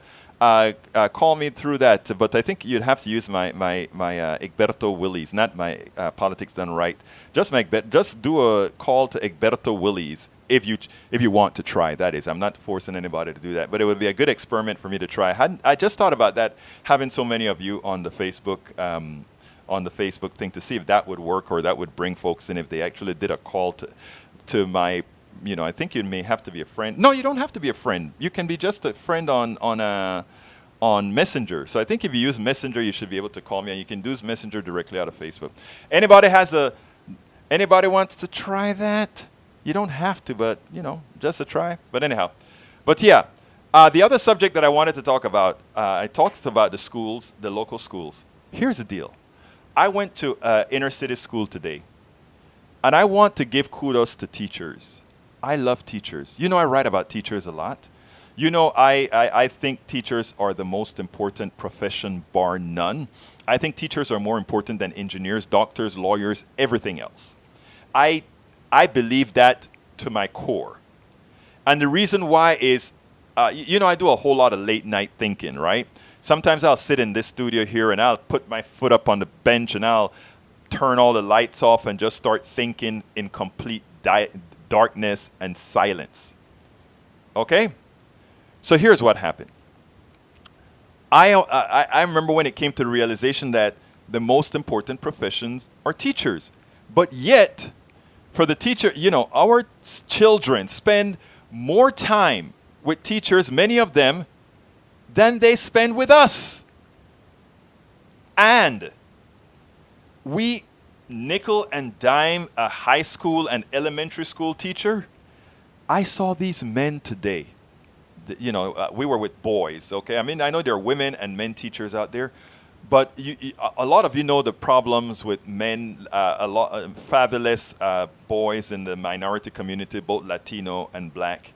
call me through that, but I think you'd have to use my Egberto Willies, not my Politics Done Right. Just do a call to Egberto Willies. If you want to try, that is. I'm not forcing anybody to do that, but it would be a good experiment for me to try. I just thought about that, having so many of you on the Facebook thing, to see if that would work or that would bring folks in if they actually did a call to my, I think you may have to be a friend. No, you don't have to be a friend. You can be just a friend on Messenger. So I think if you use Messenger, you should be able to call me, and you can do Messenger directly out of Facebook. Anybody wants to try that? You don't have to, but, just a try. But anyhow. But yeah, the other subject that I wanted to talk about, I talked about the schools, the local schools. Here's the deal. I went to inner city school today, and I want to give kudos to teachers. I love teachers. I write about teachers a lot. You know, I think teachers are the most important profession, bar none. I think teachers are more important than engineers, doctors, lawyers, everything else. I, I believe that to my core. And the reason why is, you know, I do a whole lot of late night thinking, right? Sometimes I'll sit in this studio here and I'll put my foot up on the bench and I'll turn all the lights off and just start thinking in complete darkness and silence. Okay? So here's what happened. I remember when it came to the realization that the most important professions are teachers. But yet, for the teacher, you know, our children spend more time with teachers, many of them, than they spend with us. And we nickel and dime a high school and elementary school teacher. I saw these men today. You know, we were with boys, okay? I mean, I know there are women and men teachers out there, but a lot of you know the problems with men, fatherless boys in the minority community, both Latino and black.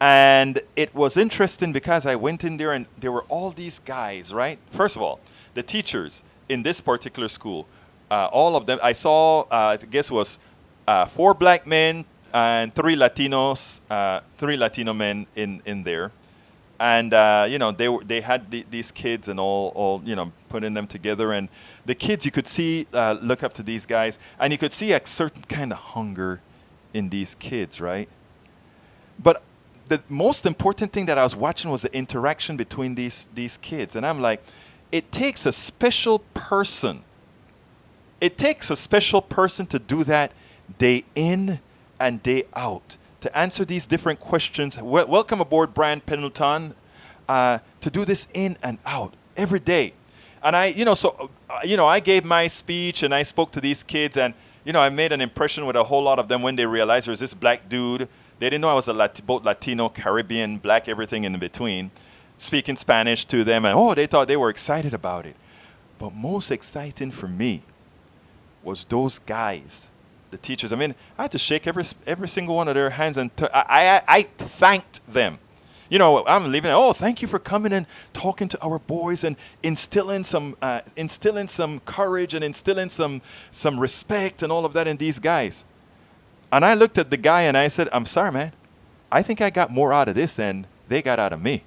And it was interesting because I went in there and there were all these guys, right? First of all, the teachers in this particular school, all of them, I saw, I guess it was 4 black men and 3 Latinos, 3 Latino men in there. And, you know, they had these kids and all, you know, putting them together. And the kids, you could see, look up to these guys, and you could see a certain kind of hunger in these kids, right? But the most important thing that I was watching was the interaction between these kids. And I'm like, it takes a special person. It takes a special person to do that day in and day out, to answer these different questions. Welcome aboard, Brian Pendleton, to do this in and out every day. And I, you know, so, you know, I gave my speech and I spoke to these kids, and, you know, I made an impression with a whole lot of them when they realized there was this black dude. They didn't know I was both Latino, Caribbean, black, everything in between, speaking Spanish to them, and they thought they were excited about it. But most exciting for me was those guys, the teachers. I mean, I had to shake every single one of their hands, and I thanked them. You know, I'm leaving. Oh, thank you for coming and talking to our boys and instilling some courage and instilling some respect and all of that in these guys. And I looked at the guy and I said, I'm sorry, man. I think I got more out of this than they got out of me.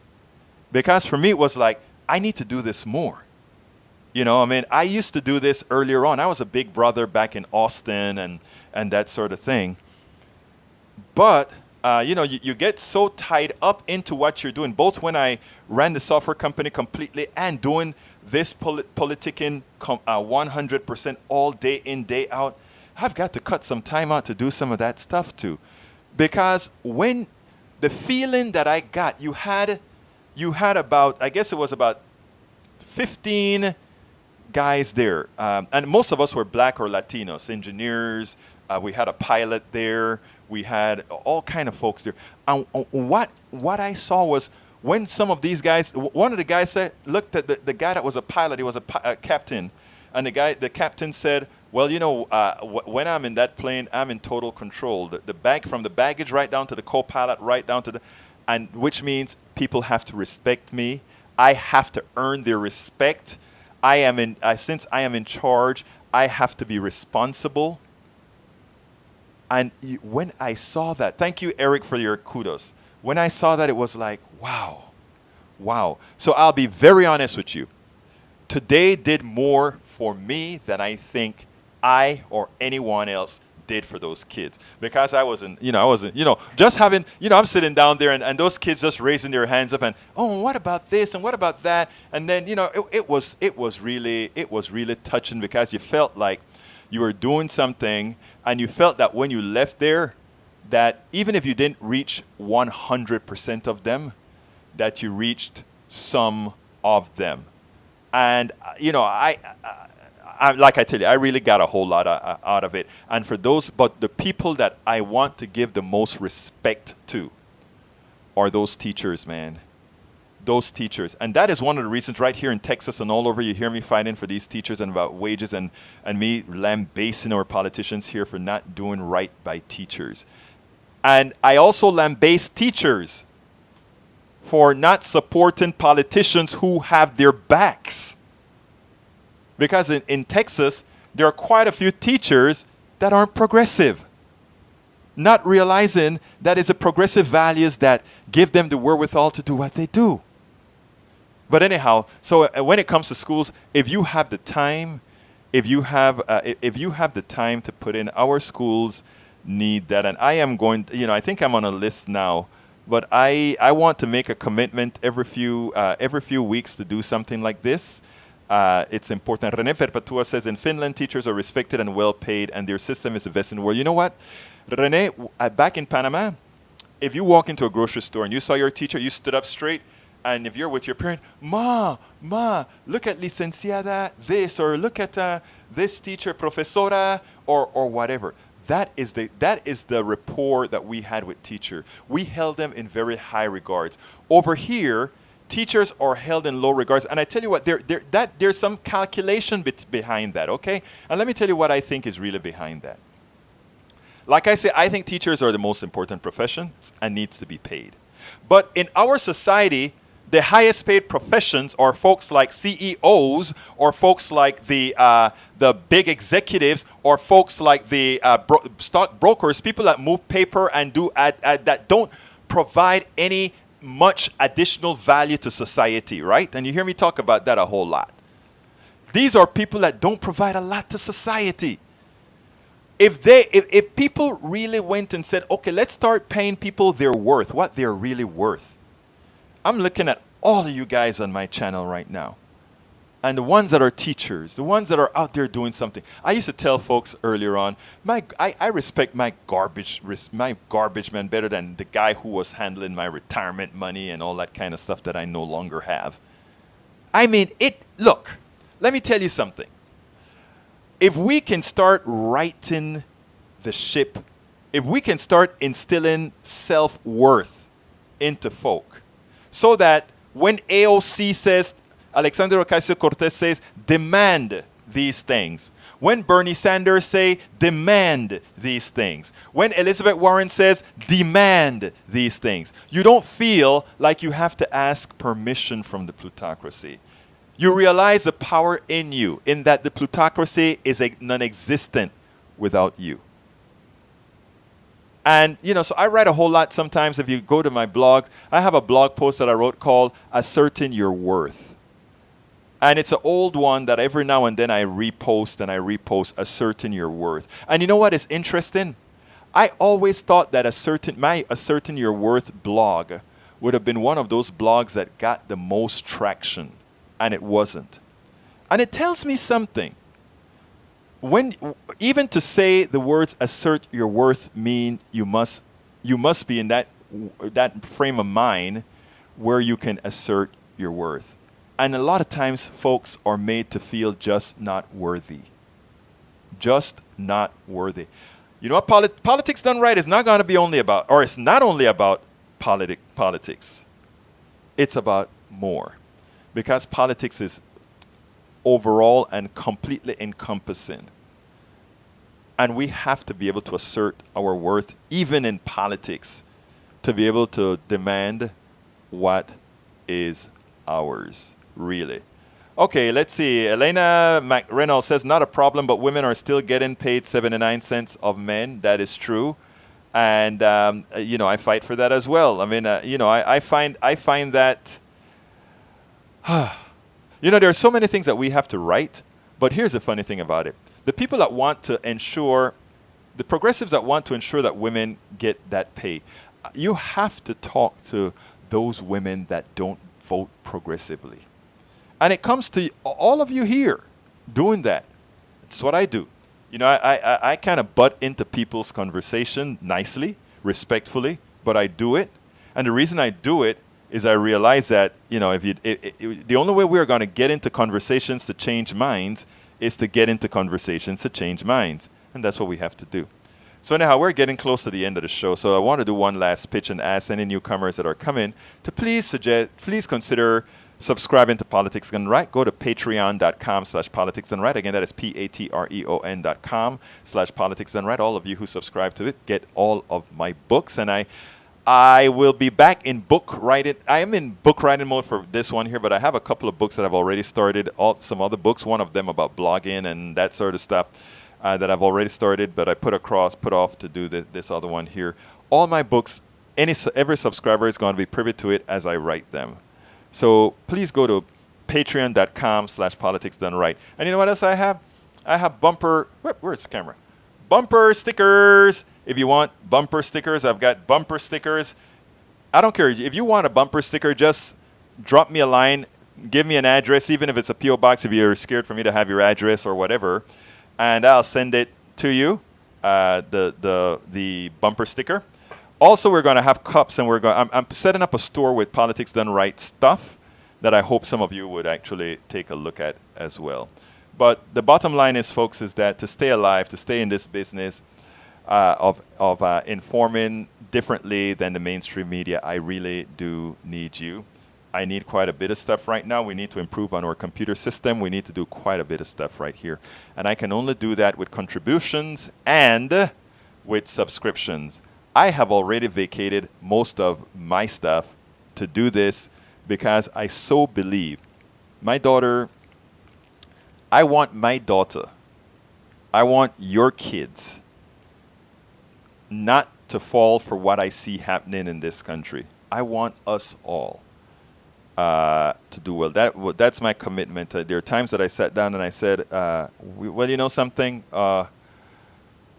Because for me, it was like, I need to do this more. You know, I mean, I used to do this earlier on. I was a big brother back in Austin and that sort of thing. But, you know, you get so tied up into what you're doing, both when I ran the software company completely and doing this politicking 100% all day in, day out. I've got to cut some time out to do some of that stuff too. Because when the feeling that I got, you had about, I guess it was about 15 guys there. And most of us were black or Latinos, engineers. We had a pilot there. We had all kind of folks there. And what I saw was when some of these guys, one of the guys looked at the guy that was a pilot, he was a captain. And the captain said, well, you know, when I'm in that plane, I'm in total control. The bag, from the baggage right down to the co-pilot, right down to and which means people have to respect me. I have to earn their respect. Since I am in charge, I have to be responsible. And when I saw that, thank you, Eric, for your kudos. When I saw that, it was like, wow. So I'll be very honest with you. Today did more for me than I think I or anyone else did for those kids. Because I wasn't, just having, I'm sitting down there and those kids just raising their hands up and, what about this and what about that? And then, it was really touching because you felt like you were doing something and you felt that when you left there, that even if you didn't reach 100% of them, that you reached some of them. And, I like I tell you, I really got a whole lot out of it. And but the people that I want to give the most respect to are those teachers, man. Those teachers. And that is one of the reasons right here in Texas and all over you hear me fighting for these teachers and about wages and me lambasting our politicians here for not doing right by teachers. And I also lambaste teachers for not supporting politicians who have their backs. Because in Texas, there are quite a few teachers that aren't progressive. Not realizing that it's the progressive values that give them the wherewithal to do what they do. But anyhow, so when it comes to schools, if you have the time, if you have the time to put in, our schools need that. And I am going, I think I'm on a list now, but I want to make a commitment every few weeks to do something like this. It's important. René Perpetua says, in Finland, teachers are respected and well paid, and their system is the best in the world. You know what, René, back in Panama, if you walk into a grocery store and you saw your teacher, you stood up straight, and if you're with your parent, Ma, look at licenciada this, or look at this teacher, profesora, or whatever. That is the rapport that we had with teacher. We held them in very high regards. Over here, teachers are held in low regards, and I tell you what, there's some calculation behind that, okay? And let me tell you what I think is really behind that. Like I say, I think teachers are the most important profession and needs to be paid. But in our society, the highest paid professions are folks like CEOs, or folks like the big executives, or folks like the stock brokers, people that move paper and do that don't provide any much additional value to society, right? And you hear me talk about that a whole lot. These are people that don't provide a lot to society. If people really went and said, okay, let's start paying people their worth, what they're really worth. I'm looking at all of you guys on my channel right now. And the ones that are teachers, the ones that are out there doing something. I used to tell folks earlier on, I respect my garbage man better than the guy who was handling my retirement money and all that kind of stuff that I no longer have. I mean, look, let me tell you something. If we can start righting the ship, if we can start instilling self-worth into folk, so that when AOC says, Alexandria Ocasio-Cortez says, demand these things. When Bernie Sanders say, demand these things. When Elizabeth Warren says, demand these things. You don't feel like you have to ask permission from the plutocracy. You realize the power in you, in that the plutocracy is non-existent without you. And, so I write a whole lot sometimes. If you go to my blog, I have a blog post that I wrote called Asserting Your Worth. And it's an old one that every now and then I repost Asserting Your Worth. And you know what is interesting? I always thought that my Asserting Your Worth blog would have been one of those blogs that got the most traction. And it wasn't. And it tells me something. Even to say the words assert your worth mean you must be in that frame of mind where you can assert your worth. And a lot of times folks are made to feel just not worthy. Just not worthy. You know what politics done right is not going to be only about, or it's not only about politics. It's about more. Because politics is overall and completely encompassing. And we have to be able to assert our worth, even in politics, to be able to demand what is ours, really. Okay, let's see. Elena McReynolds says, not a problem, but women are still getting paid 79 cents of men. That is true. And, I fight for that as well. I mean, I find that... there are so many things that we have to write, but here's the funny thing about it. The people that want to ensure, the progressives that want to ensure that women get that pay, you have to talk to those women that don't vote progressively. And it comes to all of you here doing that. It's what I do. I kind of butt into people's conversation nicely, respectfully, but I do it. And the reason I do it is I realize that, the only way we're going to get into conversations to change minds is to get into conversations to change minds. And that's what we have to do. So anyhow, we're getting close to the end of the show. So I want to do one last pitch and ask any newcomers that are coming to please consider subscribing to Politics Done Right. Go to patreon.com/Politics Done Right. Again, that is patreon.com/Politics Done Right. All of you who subscribe to it get all of my books. And I I will be back in book writing. I am in book writing mode for this one here, but I have a couple of books that I've already started. Some other books, one of them about blogging and that sort of stuff that I've already started, but I put off to do this other one here. All my books, every subscriber is going to be privy to it as I write them. So please go to patreon.com/politicsdoneright. And you know what else I have? I have where's the camera? Bumper stickers. If you want bumper stickers, I've got bumper stickers. I don't care. If you want a bumper sticker, just drop me a line. Give me an address, even if it's a P.O. box, if you're scared for me to have your address or whatever. And I'll send it to you, the bumper sticker. Also, we're going to have cups, and I'm setting up a store with Politics Done Right stuff that I hope some of you would actually take a look at as well. But the bottom line is, folks, is that to stay alive, to stay in this business, of informing differently than the mainstream media, I really do need you. I need quite a bit of stuff right now. We need to improve on our computer system. We need to do quite a bit of stuff right here. And I can only do that with contributions and with subscriptions. I have already vacated most of my stuff to do this because I so believe I want your kids not to fall for what I see happening in this country. I want us all to do well. That's my commitment. There are times that I sat down and I said, well, you know something?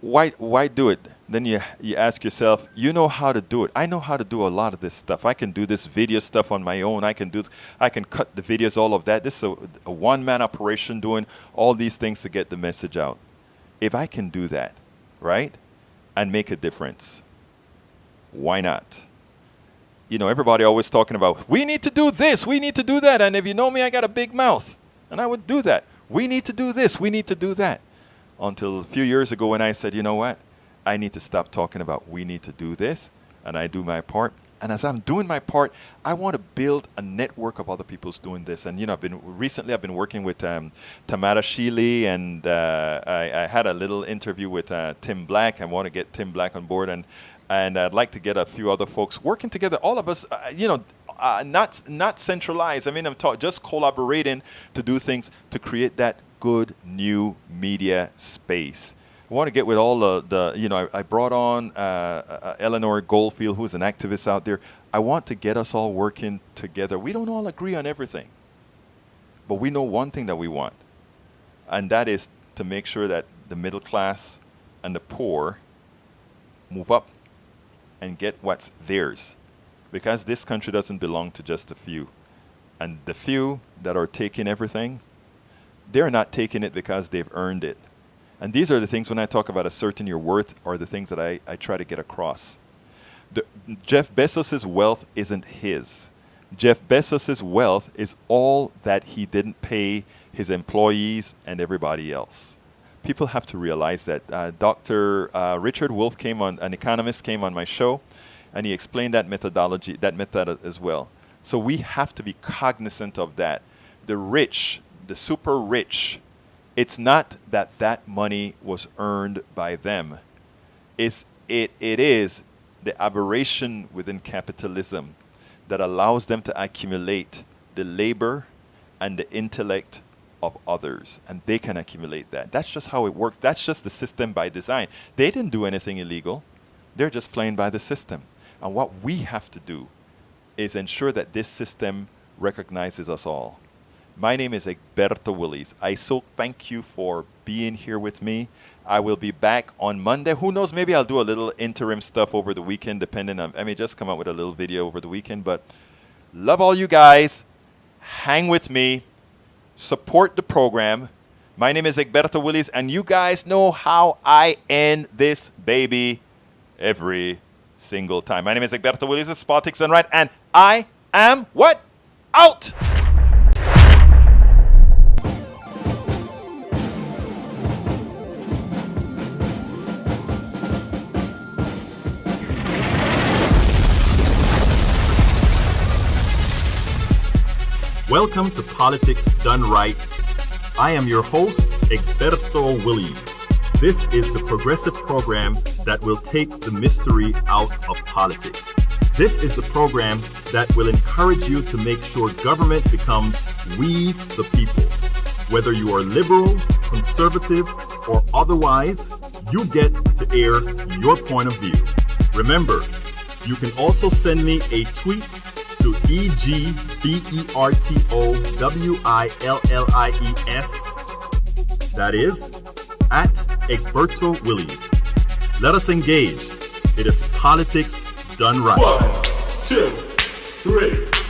Why do it? Then you ask yourself, you know how to do it. I know how to do a lot of this stuff. I can do this video stuff on my own. I can cut the videos, all of that. This is a one-man operation doing all these things to get the message out. If I can do that, right? And make a difference, why not? You know, everybody always talking about, we need to do this, we need to do that. And if you know me, I got a big mouth. And I would do that. We need to do this, we need to do that. Until a few years ago when I said, you know what? I need to stop talking about we need to do this. And I do my part. And as I'm doing my part, I want to build a network of other people doing this. And, you know, I've been working with Tamara Sheely, and I had a little interview with Tim Black. I want to get Tim Black on board, and I'd like to get a few other folks working together. All of us, not centralized. I mean, just collaborating to do things to create that good new media space. I want to get with all I brought on Eleanor Goldfield, who's an activist out there. I want to get us all working together. We don't all agree on everything, but we know one thing that we want, and that is to make sure that the middle class and the poor move up and get what's theirs, because this country doesn't belong to just a few. And the few that are taking everything, they're not taking it because they've earned it. And these are the things, when I talk about asserting your worth, are the things that I try to get across. Jeff Bezos' wealth isn't his. Jeff Bezos' wealth is all that he didn't pay his employees and everybody else. People have to realize that. Dr. Richard Wolff an economist, came on my show, and he explained that methodology, that method as well. So we have to be cognizant of that. The rich, the super rich, it's not that money was earned by them. It is the aberration within capitalism that allows them to accumulate the labor and the intellect of others, and they can accumulate that. That's just how it works. That's just the system by design. They didn't do anything illegal. They're just playing by the system. And what we have to do is ensure that this system recognizes us all. My name is Egberto Willies. I so thank you for being here with me. I will be back on Monday. Who knows, maybe I'll do a little interim stuff over the weekend, depending on, I may just come out with a little video over the weekend, but love all you guys. Hang with me. Support the program. My name is Egberto Willies, and you guys know how I end this baby every single time. My name is Egberto Willies. This is Politics Done Right, and I am what? Out! Welcome to Politics Done Right. I am your host, Egberto Willies. This is the progressive program that will take the mystery out of politics. This is the program that will encourage you to make sure government becomes we the people. Whether you are liberal, conservative, or otherwise, you get to air your point of view. Remember, you can also send me a tweet to EGBERTOWILLIES. That is, at Egberto Willies. Let us engage. It is politics done right. 1, 2, 3.